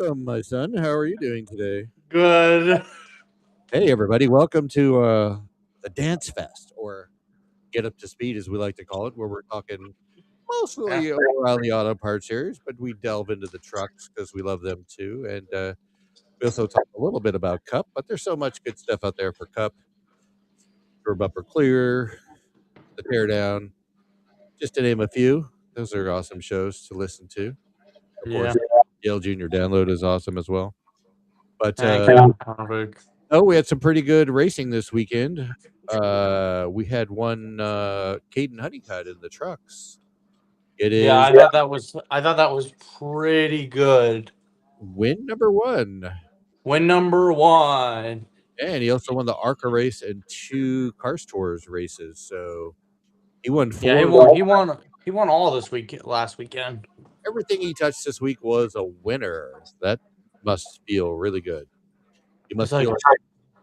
welcome, my son. How are you doing today? Good. Hey, everybody. Welcome to the Dance Fest, or Get Up to Speed, as we like to call it, where we're talking Yeah. mostly around the auto parts series, but we delve into the trucks because we love them too. And we also talk a little bit about Cup, but there's so much good stuff out there for Cup, for Bumper Clear, the Teardown, just to name a few. Those are awesome shows to listen to. Of course, Yeah. Yale Junior Download is awesome as well. But Thank you. Perfect. oh, we had some pretty good racing this weekend. We had one Caden Honeycutt in the trucks. It Yeah, is I thought that was pretty good. win number one. Win number one. And he also won the ARCA race and two Cars Tours races. So he won Yeah, he four. won. He won all this week last weekend. Everything he touched this week was a winner. That must feel really good. You It's must like,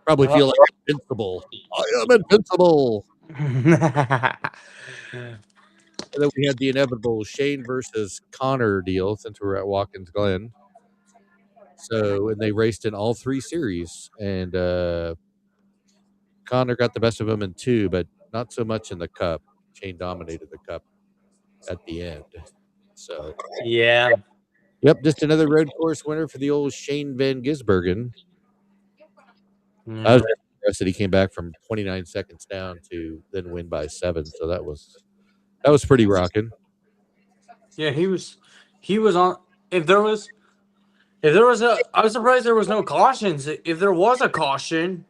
probably uh, feel like invincible. I am invincible. And then we had the inevitable Shane versus Connor deal since we were at Watkins Glen. So, and they raced in all three series, and Connor got the best of him in two, but not so much in the Cup. Shane dominated the Cup at the end. So, yeah. yep, just another road course winner for the old Shane Van Gisbergen. I was Yeah. just impressed that he came back from 29 seconds down to then win by 7. So that was pretty rocking. Yeah, he was on. If there was I was surprised there was no cautions. If there was a Yeah, caution,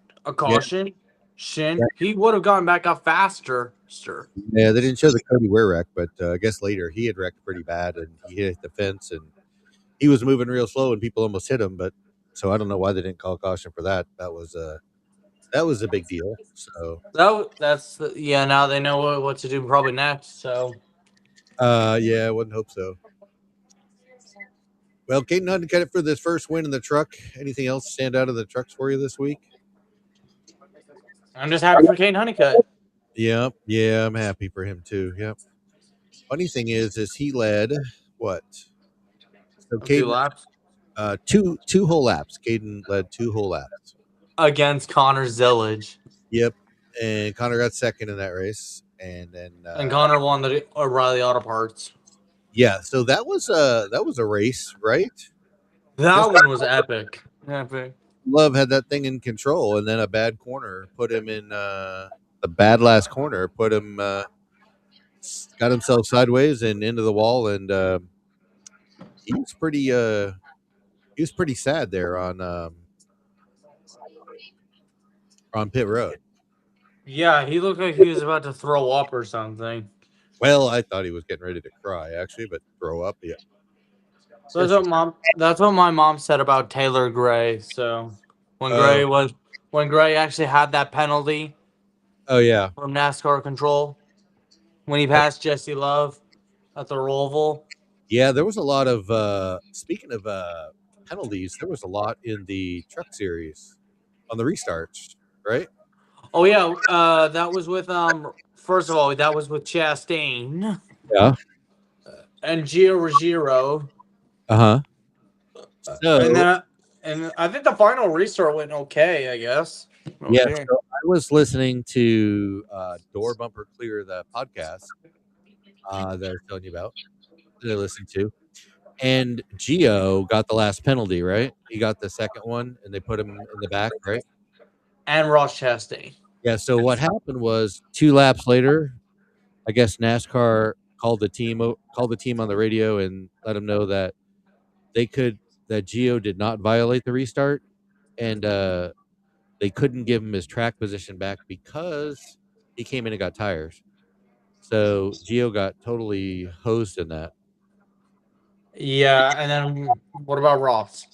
he would have gotten back up faster. Sir. yeah, they didn't show the Cody Ware wreck, but I guess later he had wrecked pretty bad and he hit the fence and he was moving real slow and people almost hit him. But so I don't know why they didn't call caution for that. That was a big deal. So Yeah. Now they know what to do probably next. So yeah, I wouldn't hope so. Well, Caden Hutton got it for this first win in the truck. Anything else stand out of the trucks for you this week? I'm just happy for Kane Honeycutt. Yep, yeah, I'm happy for him too. Yep. Funny thing is he led what? So A few Caden, laps two whole laps. Caden led two whole laps. against Connor Zillage, Yep, and Connor got second in that race, and then and Connor won the O'Reilly Auto Parts. yeah, so that was a race, right? Just That one was epic. Epic. Love had that thing in control, and then a bad corner put him in a bad last corner put him got himself sideways and into the wall, and he was pretty sad there on pit road. Yeah, he looked like he was about to throw up or something. Well, I thought he was getting ready to cry actually, but throw up, yeah. That's what mom. That's what my mom said about Taylor Gray. So when Oh, Gray actually had that penalty oh yeah. from NASCAR control when he passed Jesse Love at the Roval. Yeah, there was a lot of speaking of penalties, there was a lot in the truck series on the restarts, right? Oh yeah, that was with First of all, that was with Chastain Yeah. and Gio Ruggiero, Uh-huh. and So, I think the final restart went okay. I guess. yeah, Okay. so I was listening to Door Bumper Clear, the podcast that I was telling you about that I listened to. And Gio got the last penalty, right? He got the second one and they put him in the back, right? And Ross Chastain. Yeah, so what happened was 2 laps later, I guess NASCAR called the team on the radio and let them know that they could that Gio did not violate the restart and they couldn't give him his track position back because he came in and got tires. So Gio got totally hosed in that. Yeah, and then what about Ross?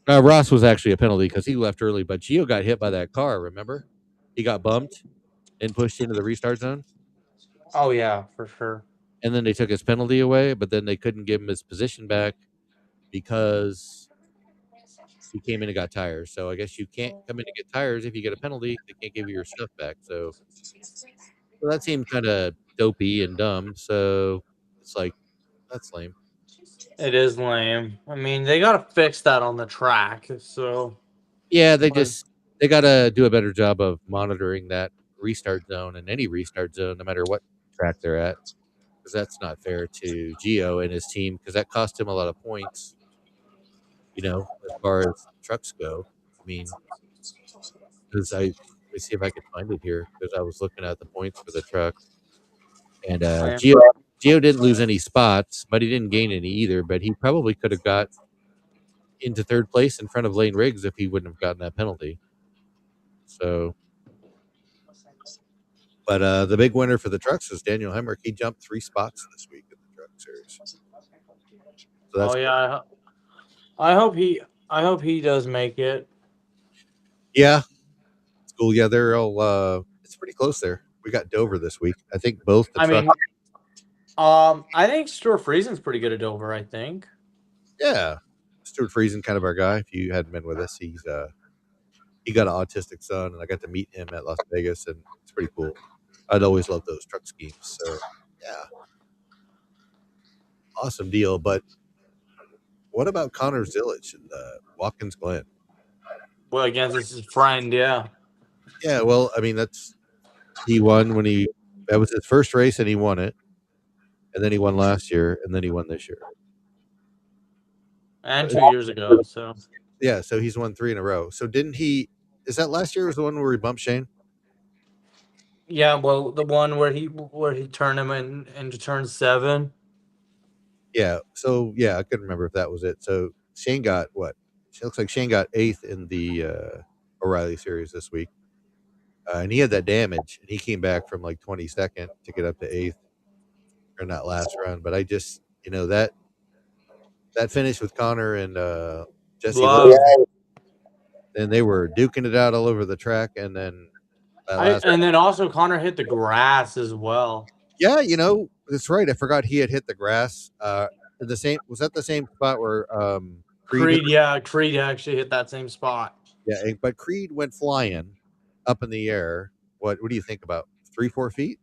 Ross was actually a penalty because he left early, but Gio got hit by that car. Remember, he got bumped and pushed into the restart zone, Oh yeah, for sure. and then they took his penalty away. But then they couldn't give him his position back because he came in and got tires. So I guess you can't come in and get tires if you get a penalty. They can't give you your stuff back. So that seemed kind of dopey and dumb. So it's like that's lame. It is lame. I mean, they gotta fix that on the track. So, Yeah, but they gotta do a better job of monitoring that restart zone and any restart zone, no matter what track they're at, because that's not fair to Gio and his team, because that cost him a lot of points, as far as trucks go. I mean, because let me see if I can find it here, because I was looking at the points for the trucks, and I, Gio didn't lose any spots, but he didn't gain any either. But he probably could have got into third place in front of Lane Riggs if he wouldn't have gotten that penalty. So, but the big winner for the trucks is Daniel Hemrick. He jumped 3 spots this week in the truck series, so oh that's cool. yeah, I hope he I hope he does make it. Yeah, it's cool. Yeah, they're all. It's pretty close there. We got Dover this week. I think both the I truck. mean, I think Stuart Friesen's pretty good at Dover. I think. Yeah, Stuart Friesen, kind of our guy. If you hadn't been with us, he got an autistic son, and I got to meet him at Las Vegas, and it's pretty cool. I'd always loved those truck schemes. So yeah, awesome deal. But what about Connor Zillich and Watkins Glen? Well, against his friend, yeah. Yeah, well, I mean he won that was his first race and he won it, and then he won last year, and then he won this year. And 2 years ago. So Yeah, so he's won 3 in a row. So didn't he? Is that last year was the one where he bumped Shane? yeah, well, the one where he turned him into turn 7. Yeah. So yeah, I couldn't remember if that was it. So Shane got what? It looks like Shane got 8th in the O'Reilly series this week, and he had that damage, and he came back from like 22nd to get up to 8th in that last run. But I just, that finish with Connor and Jesse Love, Love. and they were duking it out all over the track, and then that last. And then also Connor hit the grass as well. Yeah, that's right. I forgot he had hit the grass. The same was that the same spot where Creed hit Creed, yeah, Creed actually hit that same spot. but Creed went flying up in the air. What do you think about 3-4 feet?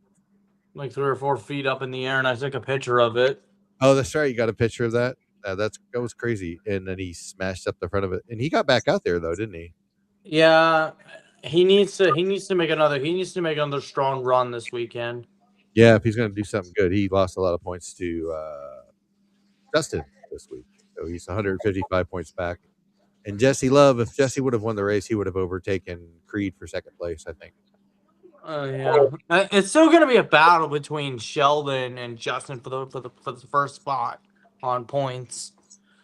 Like 3 or 4 feet up in the air, and I took a picture of it. Oh, that's right. You got a picture of that. That was crazy. And then he smashed up the front of it, and he got back out there though, didn't he? Yeah, he needs to make another strong run this weekend. Yeah, if he's going to do something good, he lost a lot of points to Justin this week, so he's 155 points back. And Jesse Love, if Jesse would have won the race, he would have overtaken Creed for second place, I think. Yeah, it's still going to be a battle between Sheldon and Justin for the first spot on points.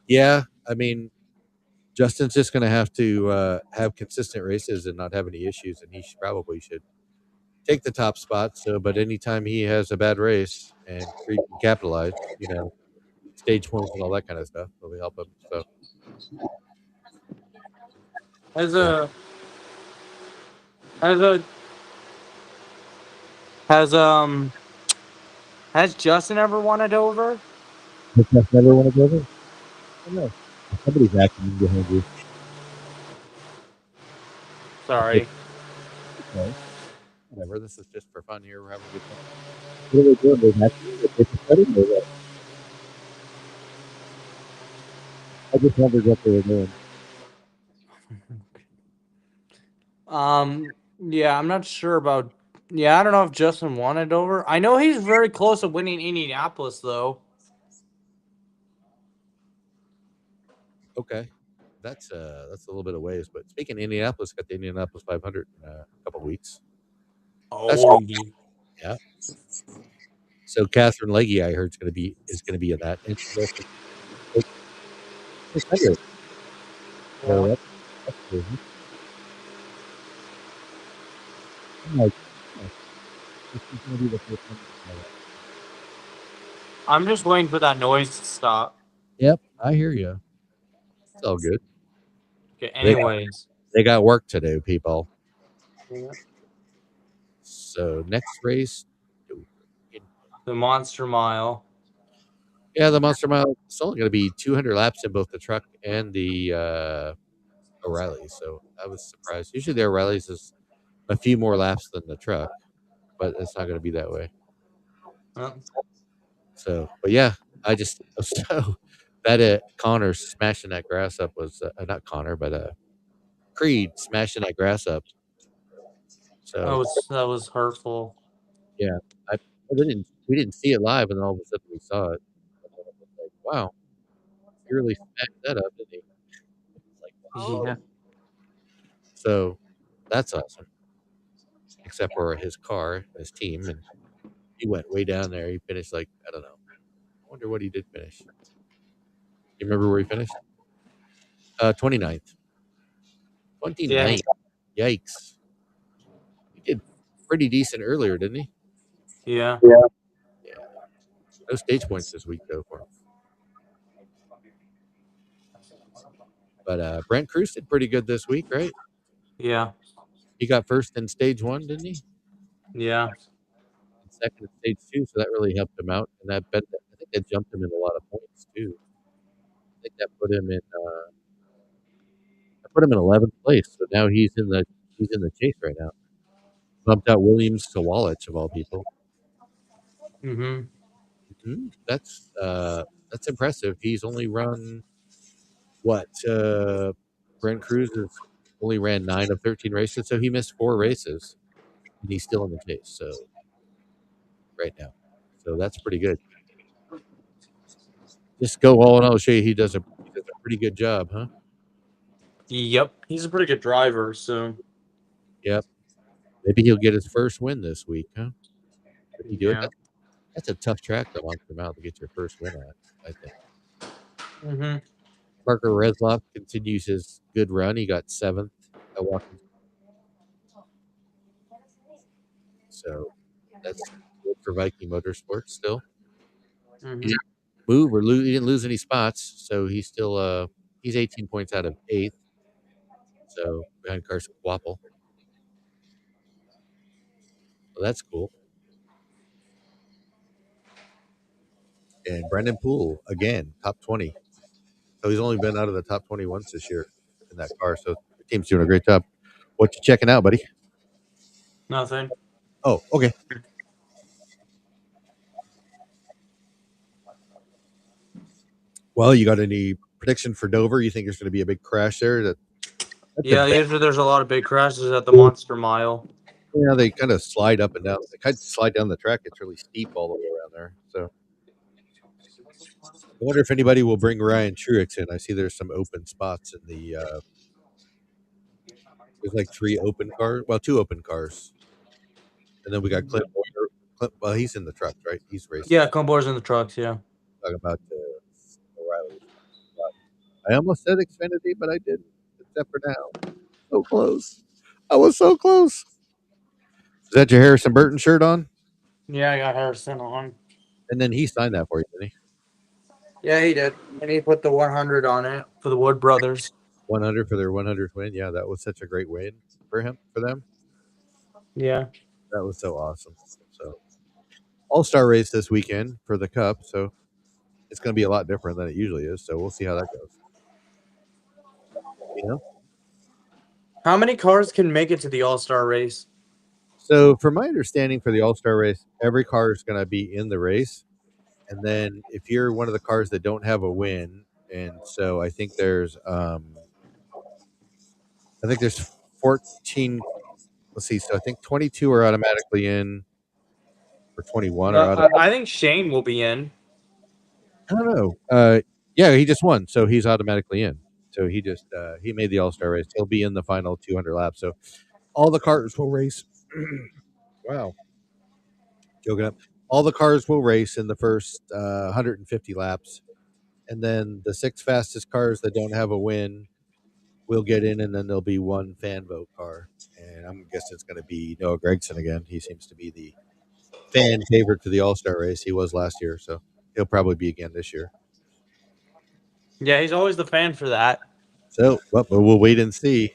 Yeah, I mean, Justin's just going to have to have consistent races and not have any issues, and he probably should take the top spot. So, but anytime he has a bad race and Creed can capitalize, stage points and all that kind of stuff, will help him. So, As yeah. a as a has has Justin ever won it over? Has Jeff never won a Grover? I don't know. Somebody's acting behind you. Sorry. Okay. Whatever. This is just for fun here. We're having a good time. What are they doing? They're acting the paper cutting or what? I just wondered what they were doing. Yeah, I'm not sure about. Yeah, I don't know if Justin won it over. I know he's very close to winning Indianapolis, though. Okay. That's a little bit of ways. But speaking of Indianapolis, got the Indianapolis 500 in a couple weeks. That's Oh, yeah. So Catherine Legge, I heard, is gonna be in that, and she's also 600. So yeah. that's crazy. I'm like, oh, this is gonna be the first one. I'm just waiting for that noise to stop. Yep, I hear you. It's all good. Okay. They Anyways, they got work to do, people. yeah. So next race, The Monster Mile. yeah, the Monster Mile. It's only going to be 200 laps in both the truck and the O'Reilly. So I was surprised. Usually the O'Reilly's is a few more laps than the truck, but it's not going to be that way. Uh, So, but yeah, I just so bet Connor smashing that grass up was not Connor, but Creed smashing that grass up. So That was hurtful. yeah, I we didn't see it live, and then all of a sudden we saw it. And then it was like, wow, he really smashed that up, didn't he? It's like, wow. Yeah. So that's awesome. Except for his car, his team, and he went way down there. He finished like I don't know. I wonder what he did finish. You remember where he finished? 29th. Yeah. 29th. Yikes. He did pretty decent earlier, didn't he? Yeah. Yeah. No stage points this week though for him. But Brent Cruz did pretty good this week, right? Yeah. He got first in stage one, didn't he? Yeah. And second in stage two, so that really helped him out. And I think that jumped him in a lot of points too. I think that put him in 11th place. So now he's in the chase right now. Bumped out Williams to Wallach of all people. Mhm. That's impressive. He's only run what? Brent Cruz has only ran 9 of 13 races, so he missed 4 races, and he's still in the chase. So right now, so that's pretty good. Just go all, and I'll show you he does a pretty good job, huh? Yep. He's a pretty good driver, so Yep. Maybe he'll get his first win this week, huh? Could he do it? yeah. That's a tough track to Monster Mount to get your first win at. I think. Mhm. Parker Resloff continues his good run. He got 7th at Watkins, so that's good for Viking Motorsports still. He Mhm. didn't move or lose. He didn't lose any spots, so he's 18 points out of 8th, so behind Carson Quapple. So that's cool. And Brendan Poole again, top 20. So he's only been out of the top 20 once this year in that car. So the team's doing a great job. What you checking out, buddy? Nothing. Oh, okay. Well, you got any prediction for Dover? You think there's going to be a big crash there? That's a Yeah, bad. usually there's a lot of big crashes at the Monster Mile. Yeah, they kind of slide up and down. They kind of slide down the track. It's really steep all the way around there. So I wonder if anybody will bring Ryan Truex in. I see there's some open spots in the. There's like 3 open cars. Well, 2 open cars, and then we got Clint Boyer. Well, he's in the trucks, right? He's racing. Yeah, Combore's in the trucks, yeah. Talking about O'Reilly. I almost said Xfinity, but I didn't. Except for now, so close. I was so close. Is that your Harrison Burton shirt on? Yeah, I got Harrison on. And then he signed that for you, didn't he? Yeah, he did. And he put the 100 on it for the Wood brothers. 100 for their 100th win. Yeah, that was such a great win for them. Yeah. That was so awesome. So All-Star race this weekend for the Cup. So it's going to be a lot different than it usually is. So we'll see how that goes. You know. How many cars can make it to the All-Star race? So from my understanding, for the All-Star race, every car is going to be in the race, and then if you're one of the cars that don't have a win, and so I think there's 14. Let's see. So I think 22 are automatically in, or 21 are I think Shane will be in. I don't know. Yeah, he just won, so he's automatically in. So he made the All Star race. He'll be in the final 200 laps. So all the cars will race. Wow, joking up. All the cars will race in the first 150 laps, and then the 6 fastest cars that don't have a win will get in, and then there'll be one fan vote car. And I'm guessing it's going to be Noah Gragson again. He seems to be the fan favorite to the All Star race. He was last year, so he'll probably be again this year. Yeah, he's always the fan for that. So, but we'll wait and see.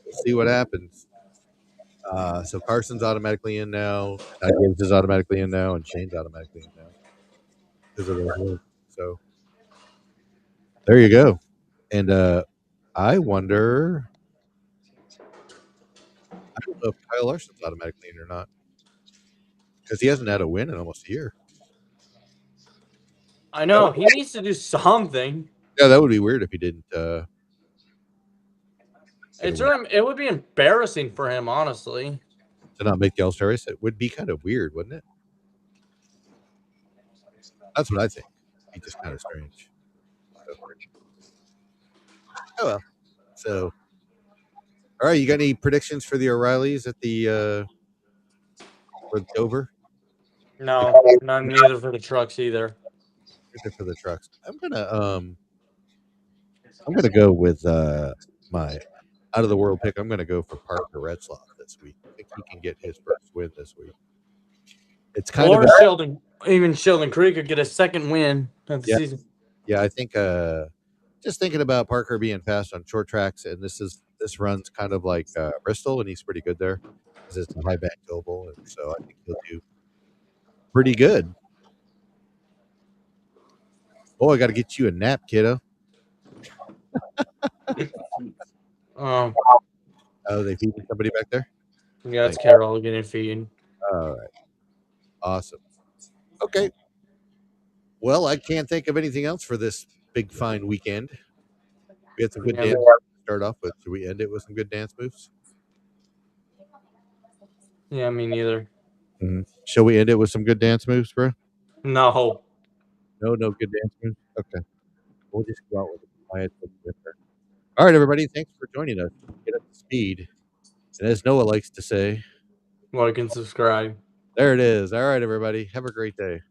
We'll see what happens. So Carson's automatically in now. Gibbs is automatically in now, and Shane's automatically in now because of those wins. So there you go. And I wonder. I don't know if Kyle Larson's automatically in or not because he hasn't had a win in almost a year. I know he needs to do something. Yeah, that would be weird if he didn't get a It's win. it would be embarrassing for him, honestly. To not make the All-Star race. It would be kind of weird, wouldn't it? That's what I think. It'd be just kind of strange. So, oh well. So, all right, you got any predictions for the O'Reillys at the for Dover? No, not neither for the trucks either. Either for the trucks. I'm gonna go with my out of the world pick. I'm gonna go for Parker Retzloff this week. I think he can get his first win this week. It's kind of Or a Sheldon, even Sheldon Creek could get a second win of the yeah, season. yeah. I think just thinking about Parker being fast on short tracks, and this runs kind of like Bristol, and he's pretty good there because it's a high back oval, and so I think he'll do pretty good. Oh, I got to get you a nap, kiddo. Um, Oh, they feeding somebody back there. yeah, it's Nice. Carol getting feed. All right, awesome. Okay, well, I can't think of anything else for this big fine weekend. We had some good Yeah, dance to start off with. Should we end it with some good dance moves? yeah, me neither. Shall we end it with some good dance moves, bro? No. No, no good dance moves. Okay, we'll just go out with a quiet. All right, everybody. Thanks for joining us. Get up to speed. And as Noah likes to say, Like and subscribe. there it is. All right, everybody. Have a great day.